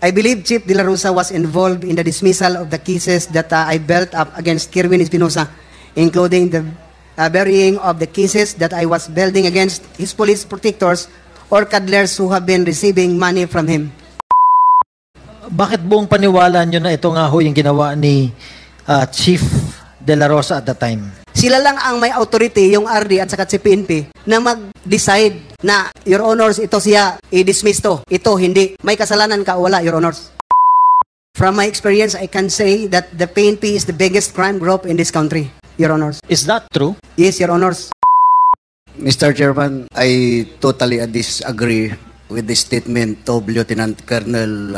I believe Chief De La Rosa was involved in the dismissal of the cases that I built up against Kerwin Espinosa, including the burying of the cases that I was building against his police protectors or cuddlers who have been receiving money from him. Bakit buong paniwala nyo na ito nga ho yung ginawa ni Chief De La Rosa at the time? Sila lang ang may authority, yung RD at saka si PNP, na mag-decide na, Your Honors, ito siya, i-dismiss to. Ito, hindi. May kasalanan ka o wala, Your Honors. From my experience, I can say that the PNP is the biggest crime group in this country, Your Honors. Is that true? Yes, Your Honors. Mr. Chairman, I totally disagree with the statement of Lieutenant Colonel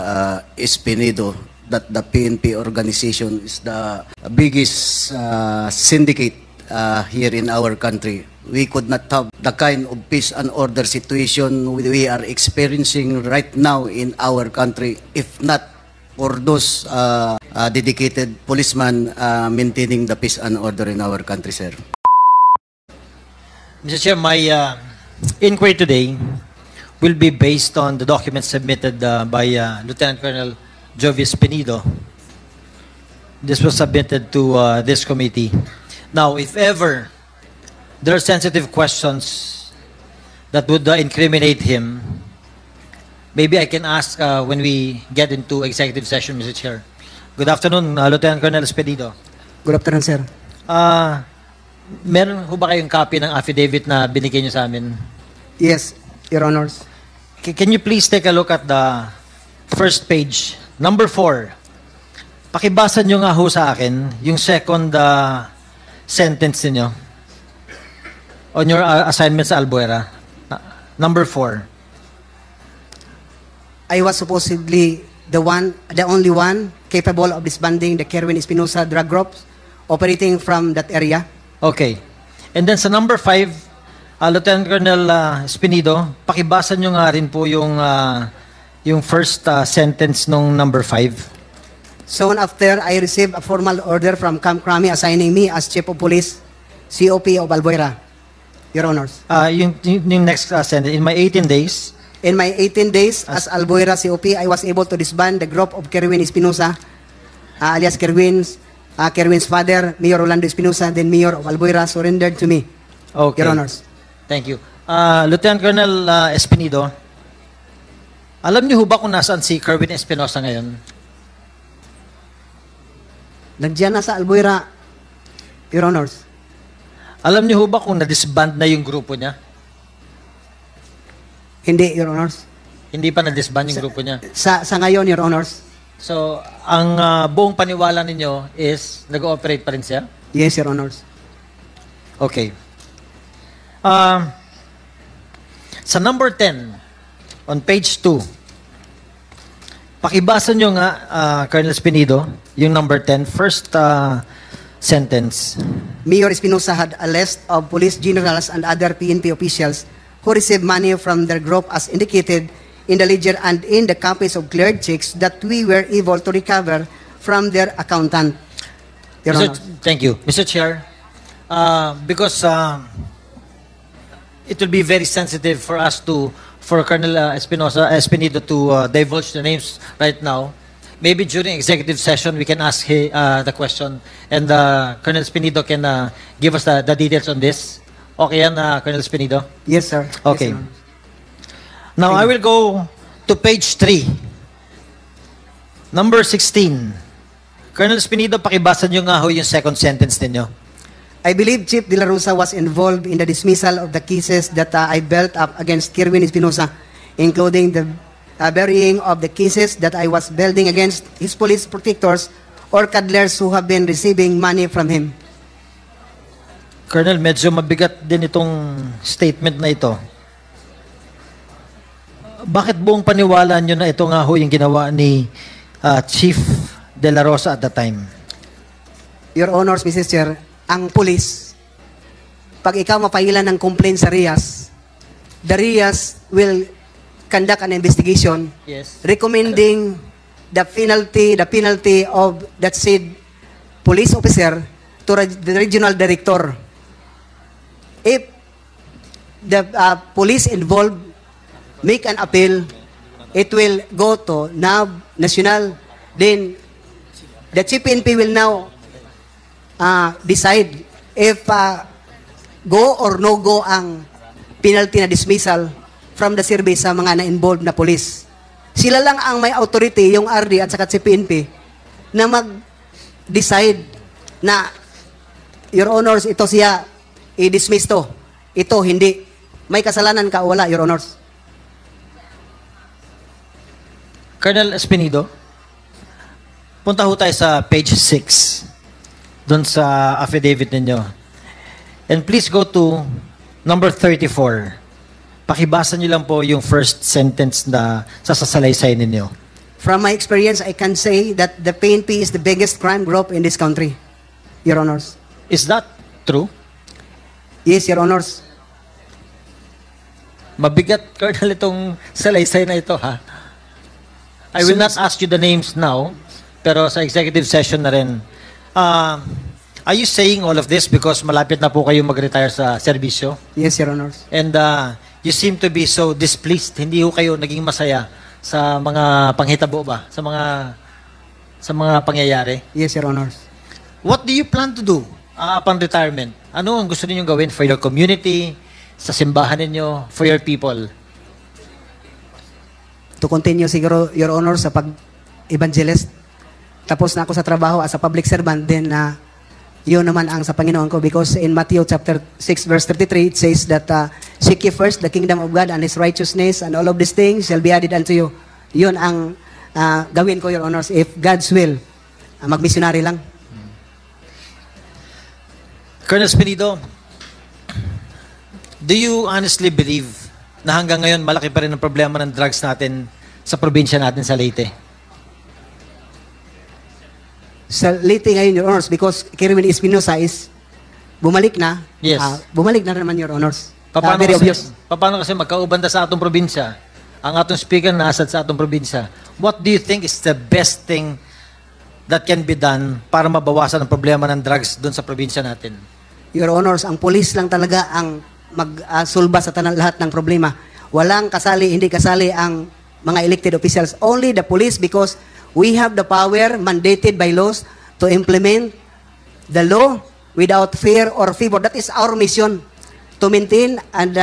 Espinido that the PNP organization is the biggest syndicate here in our country. We could not have the kind of peace and order situation we are experiencing right now in our country if not for those dedicated policemen maintaining the peace and order in our country, sir. Mr. Chair, my inquiry today will be based on the documents submitted by Lieutenant Colonel Jovi Espinido. This was submitted to this committee. Now, if ever there are sensitive questions that would incriminate him, maybe I can ask when we get into executive session, Mr. Chair. Good afternoon, Lieutenant Colonel Espinido. Good afternoon, sir. Meron ho ba kayong copy ng affidavit na binigay niyo sa amin? Yes, Your Honors. Can you please take a look at the first page, number 4. Pakibasa nyo nga ho sa akin yung second sentence niyo on your assignment sa Albuera. Number 4. I was supposedly the only one capable of disbanding the Kerwin Espinosa drug groups operating from that area. Okay. And then sa number 5, Lieutenant Colonel Espinido, pakibasa nyo nga rin po yung first sentence nung number 5. Soon after, I received a formal order from Camp Crami assigning me as Chief of Police, COP of Albuera, Your Honors. Yung next sentence, in my 18 days, in my 18 days as Albuera COP, I was able to disband the group of Kerwin Espinosa, alias Kerwin's father, Mayor Rolando Espinosa, then Mayor of Albuera, surrendered to me, okay. Your Honors. Thank you. Lieutenant Colonel Espinido, alam niyo ho ba kung nasaan si Kerwin Espinosa ngayon? Nandiyan na sa Albuera, Your Honors. Alam niyo ho ba kung na-disband na yung grupo niya? Hindi, Your Honors. Hindi pa na-disband yung grupo niya? Sa ngayon, Your Honors. So, ang buong paniwala ninyo is nag-ooperate pa rin siya? Yes, Your Honors. Okay. Sa number 10, on page 2, pakibasa nyo nga, Colonel Espinido, yung number 10, first sentence. Mayor Espinosa had a list of police generals and other PNP officials who received money from their group as indicated in the ledger and in the copies of cleared checks that we were able to recover from their accountant. Your Honor. Thank you. Mr. Chair, because it will be very sensitive for us for Colonel Espinido to divulge the names right now. Maybe during executive session, we can ask the question and Colonel Espinido can give us the details on this. Okay yan, Colonel Espinido? Yes, sir. Okay. Yes, Now, I will go to page 3. Number 16. Colonel Espinido, pakibasa nyo nga ho yung second sentence ninyo. I believe Chief De La Rosa was involved in the dismissal of the cases that I built up against Kerwin Espinosa, including the burying of the cases that I was building against his police protectors or cuddlers who have been receiving money from him. Colonel, medyo mabigat din itong statement na ito. Bakit buong paniwala nyo na ito nga ho yung ginawa ni Chief De La Rosa at the time? Your Honors, Mrs. Chair, ang police, pag ikaw mapailan ng complaint sa RIAS, the RIAS will conduct an investigation, yes, recommending the penalty of that said police officer to the regional director. If the police involved make an appeal, it will go to NAB, National. Then, the Chief PNP will now decide if go or no go ang penalty na dismissal from the service sa mga na-involved na police. Sila lang ang may authority, yung RD at saka si PNP, na mag-decide na, Your Honors, ito siya, i-dismiss to. Ito, hindi. May kasalanan ka o wala, Your Honors. Colonel Espinido, punta ho tayo sa page 6 doon sa affidavit ninyo. And please go to number 34. Pakibasa niyo lang po yung first sentence na sasalaysay ninyo. From my experience, I can say that the PNP is the biggest crime group in this country, Your Honors. Is that true? Yes, Your Honors. Mabigat, Colonel, itong salaysay na ito, ha? I will not ask you the names now, pero sa executive session na rin. Are you saying all of this because malapit na po kayo mag-retire sa serbisyo? Yes, Your Honors. And you seem to be so displeased. Hindi ho kayo naging masaya sa mga panghitabo ba? Sa mga pangyayari? Yes, Your Honors. What do you plan to do upon retirement? Ano ang gusto ninyong gawin for your community, sa simbahan ninyo, for your people? To continue siguro, Your Honor, sa pag-evangelist. Tapos na ako sa trabaho as a public servant, then yun naman ang sa Panginoon ko, because in Matthew chapter 6 verse 33 it says that seek ye first the kingdom of God and His righteousness, and all of these things shall be added unto you. Yun ang gawin ko, Your Honors, if God's will. Mag-missionary lang. Colonel Espinido, do you honestly believe na hanggang ngayon malaki pa rin ang problema ng drugs natin sa probinsya natin sa Leyte? Sa Leyte ngayon, Your Honors, because Kerwin Espinosa is bumalik na. Yes. Bumalik na naman, Your Honors. Paano Very obvious. kasi magkaubanda sa atong probinsya? Ang atong speaker nasad sa atong probinsya. What do you think is the best thing that can be done para mabawasan ang problema ng drugs doon sa probinsya natin? Your Honors, ang police lang talaga ang magsulba sa lahat ng problema. Walang kasali, hindi kasali ang mga elected officials. Only the police, because we have the power mandated by laws to implement the law without fear or favor. That is our mission, to maintain and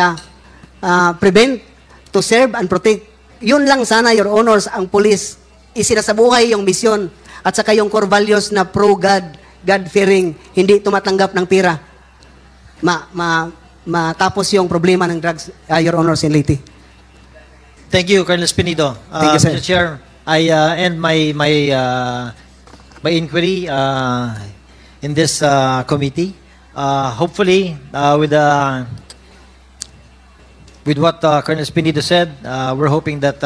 prevent, to serve and protect. Yun lang sana, Your Honors, ang police. Isinasabuhay yung mission at saka yung core values na pro-God, God-fearing, hindi tumatanggap ng pera. Matapos yung problema ng drugs, Your Honors, in Leyte. Thank you, Colonel Espinido. Thank you, sir. Mr. Chair, I end my inquiry in this committee. Hopefully, with what Colonel Espinido said, we're hoping that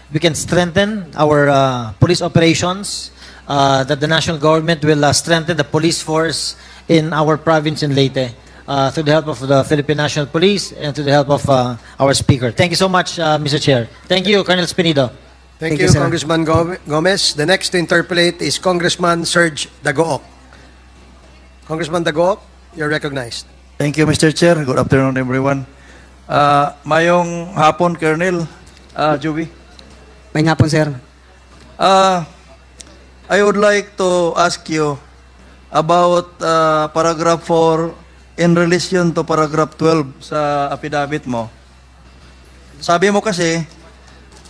we can strengthen our police operations, that the national government will strengthen the police force in our province in Leyte, through the help of the Philippine National Police and through the help of our speaker. Thank you so much, Mr. Chair. Thank you, Colonel Espinido. Thank Thank you, you, sir. Congressman Gomez. The next to interpolate is Congressman Serge Dagook. Congressman Dagook, you're recognized. Thank you, Mr. Chair. Good afternoon, everyone. Mayong hapon, Colonel Joey. May nga po, sir. I would like to ask you about paragraph 4 in relation to paragraph 12 sa affidavit mo. Sabi mo kasi,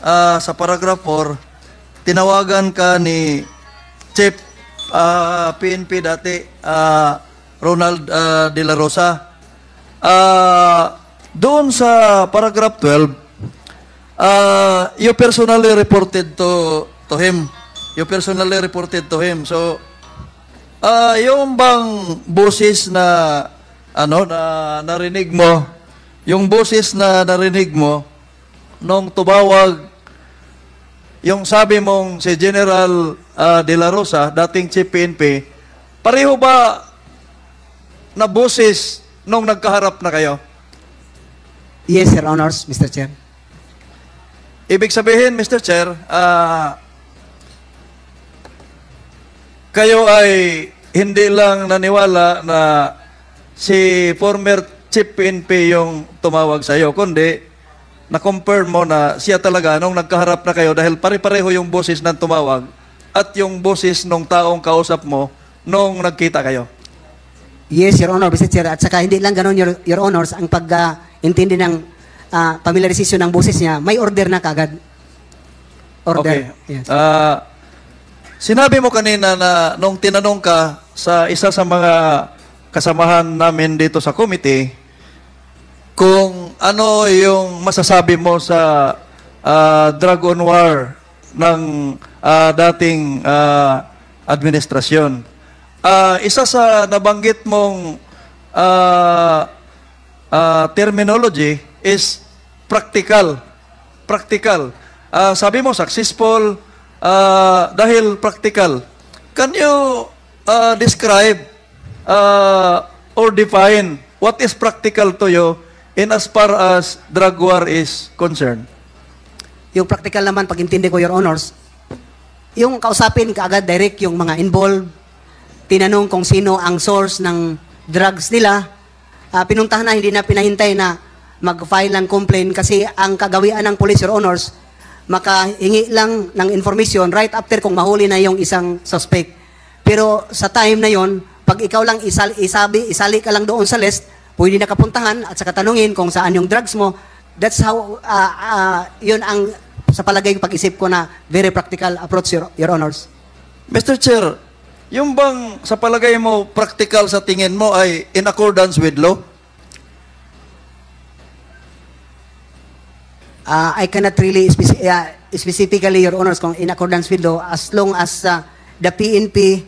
sa paragraph 4, tinawagan ka ni Chief PNP dati, Ronald De La Rosa. Doon sa paragraph 12, you personally reported to him. You personally reported to him. So, yung bang boses na narinig mo, yung boses na narinig mo nung tumawag yung sabi mong si General De La Rosa, dating Chief PNP, pareho ba na boses nung nagkaharap na kayo? Yes, Your Honors, Mr. Chair. Ibig sabihin, Mr. Chair, kayo ay hindi lang naniwala na si former Chief PNP yung tumawag sa iyo, kundi na-confirm mo na siya talaga nung nagkaharap na kayo dahil pare-pareho yung boses ng tumawag at yung boses ng taong kausap mo nung nagkita kayo? Yes, Your Honor, Mr. Chair. At saka hindi lang ganun, Your Honors, ang pag-intindi ng familiarization ng boses niya, may order na kagad. Order. Okay. Yes. Sinabi mo kanina na nung tinanong ka sa isa sa mga kasamahan namin dito sa committee, kung ano yung masasabi mo sa drug on war ng dating administrasyon. Isa sa nabanggit mong terminology is practical. Practical. Sabi mo successful dahil practical. Can you describe or define what is practical to you in as far as drug war is concerned? Yung practical naman, pag-intindi ko, Your Honors, yung kausapin kaagad direct yung mga involved, tinanong kung sino ang source ng drugs nila, pinuntahan na, hindi na pinahintay na mag-file ng complaint kasi ang kagawian ng police, Your Honors, makahingi lang ng information right after kung mahuli na yung isang suspect. Pero sa time na yon, pag ikaw lang isali ka lang doon sa list, pwede na kapuntahan at saka tanungin kung saan yung drugs mo. That's how, yun ang sa palagay ko pag-isip ko na very practical approach, Your Honors. Mr. Chair, yung bang sa palagay mo practical sa tingin mo ay in accordance with law? I cannot really specifically, Your Honors, kung in accordance with law, as long as the PNP,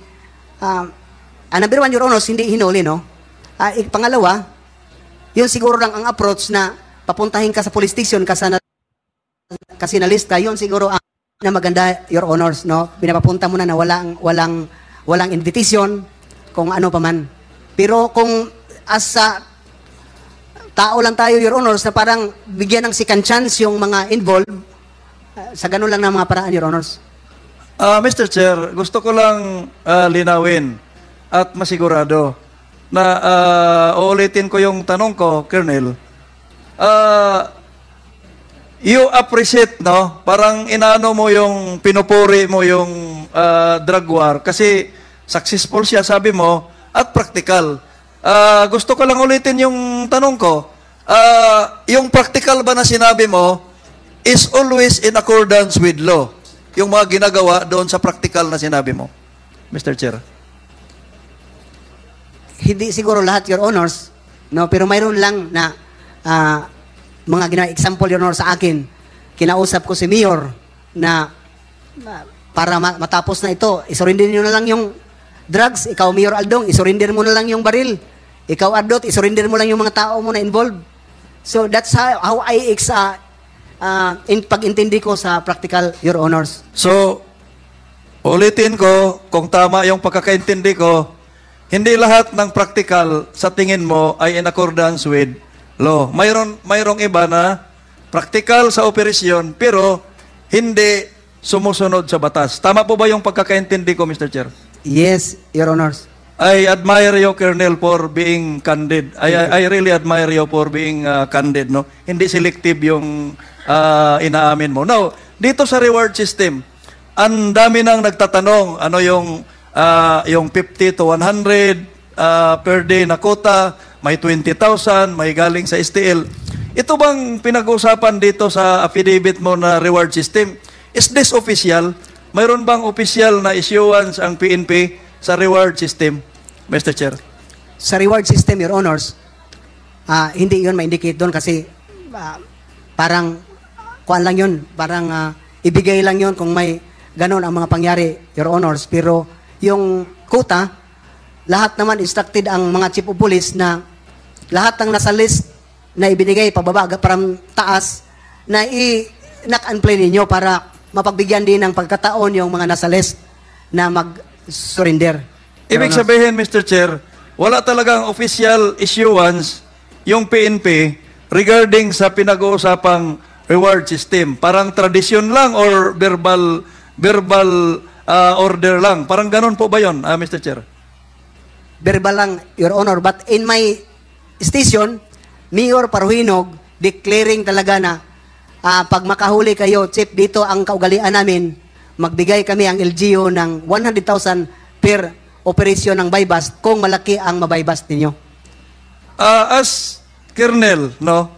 number one, Your Honors, hindi hinuli, no? Pangalawa, yun siguro lang ang approach na papuntahin ka sa police station kasi nalista, yun siguro ang na maganda, Your Honors, no? Pinapapunta mo na walang invitation, kung ano pa man. Pero kung as tao lang tayo, Your Honors, na parang bigyan ng second chance yung mga involved, sa ganun lang ng mga paraan, Your Honors. Mr. Chair, gusto ko lang linawin at masigurado na uulitin ko yung tanong ko, Colonel. You appreciate, no? Parang inaano mo yung, pinupuri mo yung drug war kasi successful siya, sabi mo, at practical. Gusto ko lang ulitin yung tanong ko. Yung practical ba na sinabi mo is always in accordance with law? Yung mga ginagawa doon sa practical na sinabi mo, Mr. Chair. Hindi siguro lahat, Your Honors, no? Pero mayroon lang na mga example, Your Honor, sa akin. Kinausap ko si Mayor na para matapos na ito, isurrender nyo na lang yung drugs. Ikaw, Mayor Aldong, isurrender mo na lang yung baril. Ikaw, Ardot, isurrender mo lang yung mga tao mo na involved. So that's how I pag-intindi ko sa practical, Your Honors. So, ulitin ko, kung tama yung pagkakaintindi ko, hindi lahat ng practical sa tingin mo ay in accordance with law. Mayroong iba na practical sa operasyon pero hindi sumusunod sa batas. Tama po ba yung pagkakaintindi ko, Mr. Chair? Yes, Your Honors. I admire you, Colonel, for being candid. I really admire you for being candid, no? Hindi selective yung inaamin mo. Now, dito sa reward system, ang dami nang nagtatanong, ano yung 50 to 100 per day na quota, may 20,000, may galing sa STL. Ito bang pinag-uusapan dito sa affidavit mo na reward system? Is this official? Mayroon bang official na issuance ang PNP sa reward system, Mr. Chair? Sa reward system, Your Honors, hindi yun ma-indicate doon kasi parang kuan lang yun, parang ibigay lang yun kung may ganon ang mga pangyari, Your Honors. Pero yung quota, lahat naman instructed ang mga chief of police na lahat ng nasa list na ibinigay pababa parang taas na i-knock and play ninyo para mapagbigyan din ng pagkataon yung mga nasa list na mag-surrender. Ibig sabihin, Mr. Chair, wala talagang official issuance yung PNP regarding sa pinag-uusapang reward system. Parang tradisyon lang or verbal order lang. Parang ganun po ba yun, Mr. Chair? Verbal lang, Your Honor. But in my station, Mayor Paruhinog declaring talaga na pag makahuli kayo, Chief, dito ang kaugalian namin, magbigay kami ang LGU ng 100,000 per operasyon ng bypass kung malaki ang mabypass ninyo. As Colonel, no,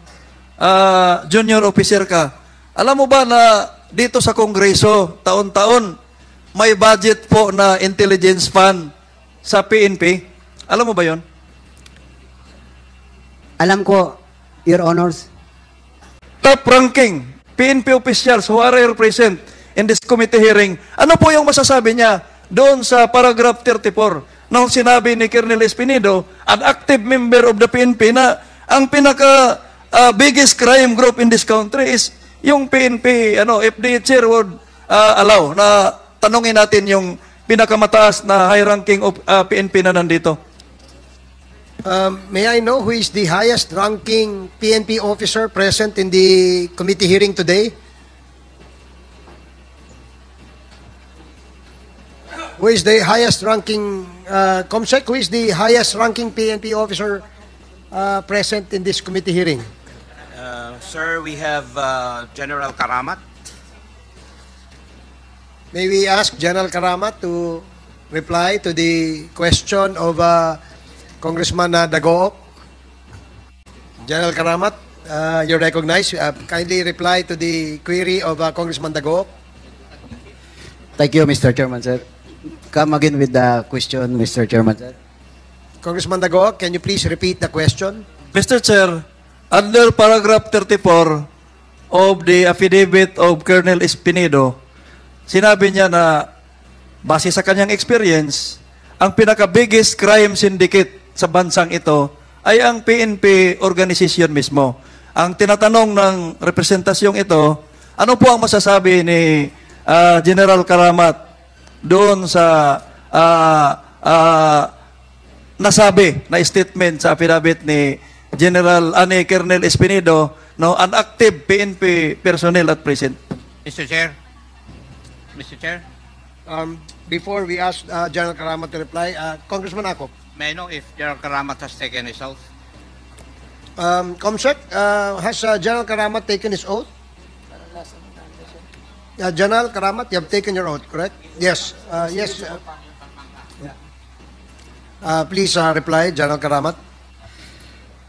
junior officer ka, alam mo ba na dito sa Kongreso, taon-taon, may budget po na intelligence fund sa PNP? Alam mo ba yon? Alam ko, Your Honors. Top ranking PNP officials who are present in this committee hearing, ano po yung masasabi niya doon sa paragraph 34 nung sinabi ni Colonel Espinido, an active member of the PNP, na ang pinaka biggest crime group in this country is yung PNP. If the chair would allow na tanungin natin yung pinakamataas na high ranking of PNP na nandito. May I know who is the highest ranking PNP officer present in the committee hearing today? Who is the highest ranking, Comsec, who is the highest ranking PNP officer present in this committee hearing? Sir, we have General Karamat. May we ask General Karamat to reply to the question of Congressman Dagook? General Karamat, you're recognized. Kindly reply to the query of Congressman Dagook. Thank you, Mr. Chairman, sir. Come again with the question, Mr. Chairman, sir. Congressman Dagook, can you please repeat the question? Mr. Chair, under paragraph 34 of the affidavit of Colonel Espinido, sinabi niya na base sa kanyang experience, ang pinaka-biggest crime syndicate sa bansang ito ay ang PNP organization mismo. Ang tinatanong ng representasyong ito, ano po ang masasabi ni General Karamat doon sa nasabi na statement sa affidavit ni Colonel Espinido, no, an active PNP personnel at present? Mr. Chair. Mr. Chair, Before we ask General Karamat to reply, Congressman Akop. may I know if General Karamat has taken his oath? Comsec, has General Karamat taken his oath? General Karamat, you have taken your oath, correct? Yes. Yes. Please reply, General Karamat.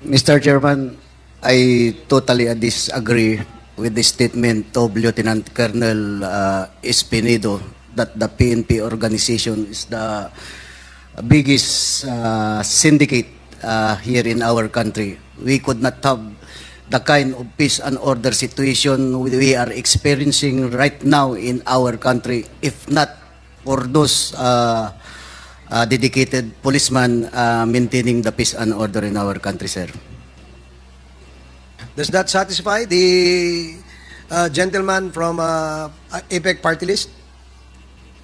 Mr. Chairman, I totally disagree with the statement of Lieutenant Colonel Espinido that the PNP organization is the biggest syndicate here in our country. We could not have the kind of peace and order situation we are experiencing right now in our country if not for those dedicated policemen maintaining the peace and order in our country, sir. Does that satisfy the gentleman from APEC party list?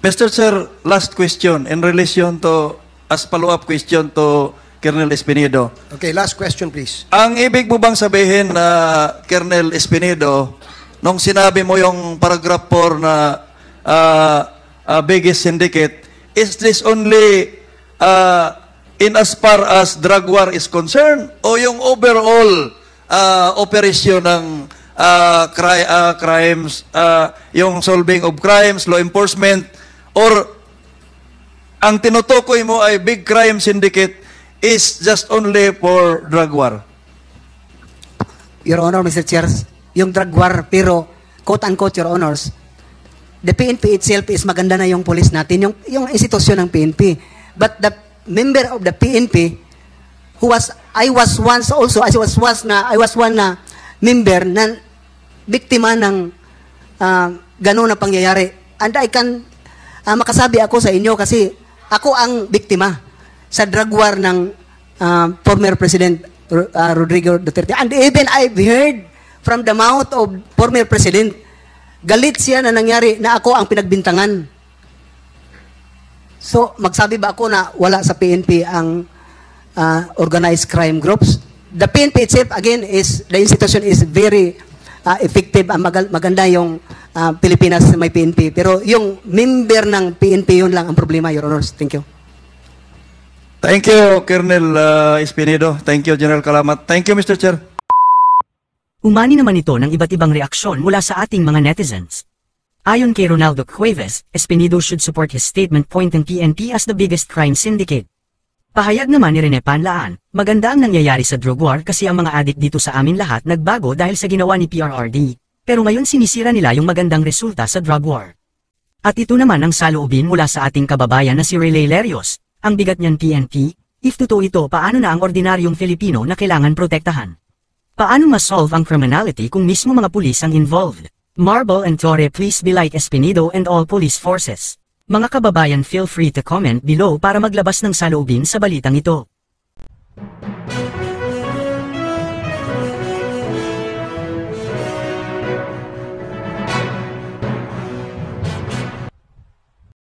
Mr. Sir, last question in relation to, as follow-up question to Colonel Espinido. Okay, last question please. Ang ibig mo bang sabihin na Colonel Espinido, nung sinabi mo yung paragraph 4 na biggest syndicate, is this only in as far as drug war is concerned o yung overall operation ng crimes, yung solving of crimes, law enforcement, or ang tinutukoy mo ay big crime syndicate is just only for drug war? Your Honor, Mr. Chair, yung drug war, pero quote-unquote, Your Honors, the PNP itself is maganda na yung police natin, yung institusyon ng PNP. But the member of the PNP, I was one na member na biktima ng gano'n na pangyayari. And I can makasabi ako sa inyo kasi ako ang biktima sa drug war ng former President Rodrigo Duterte. And even I've heard from the mouth of former President, galit siya na nangyari na ako ang pinagbintangan. So, magsabi ba ako na wala sa PNP ang organized crime groups? The PNP itself, again, the institution is very effective. Maganda yung Pilipinas may PNP. Pero yung member ng PNP, yun lang ang problema, Your Honors. Thank you. Thank you, Colonel Espinido. Thank you, General Karamat. Thank you, Mr. Chair. Umani naman ito ng iba't ibang reaksyon mula sa ating mga netizens. Ayon kay Ronaldo Cuevas, Espinido should support his statement pointing PNP as the biggest crime syndicate. Pahayag naman ni Rene Panlaan, maganda ang nangyayari sa drug war kasi ang mga adik dito sa amin lahat nagbago dahil sa ginawa ni PRRD, pero ngayon sinisira nila yung magandang resulta sa drug war. At ito naman ang saloobin mula sa ating kababayan na si Relay Lerios, ang bigat niyan PNP, if totoo ito paano na ang ordinaryong Filipino na kailangan protektahan? Paano ma-solve ang criminality kung mismo mga pulis ang involved? Marble and Torre, please be like Espinido and all police forces. Mga kababayan, feel free to comment below para maglabas ng saloobin sa balitang ito.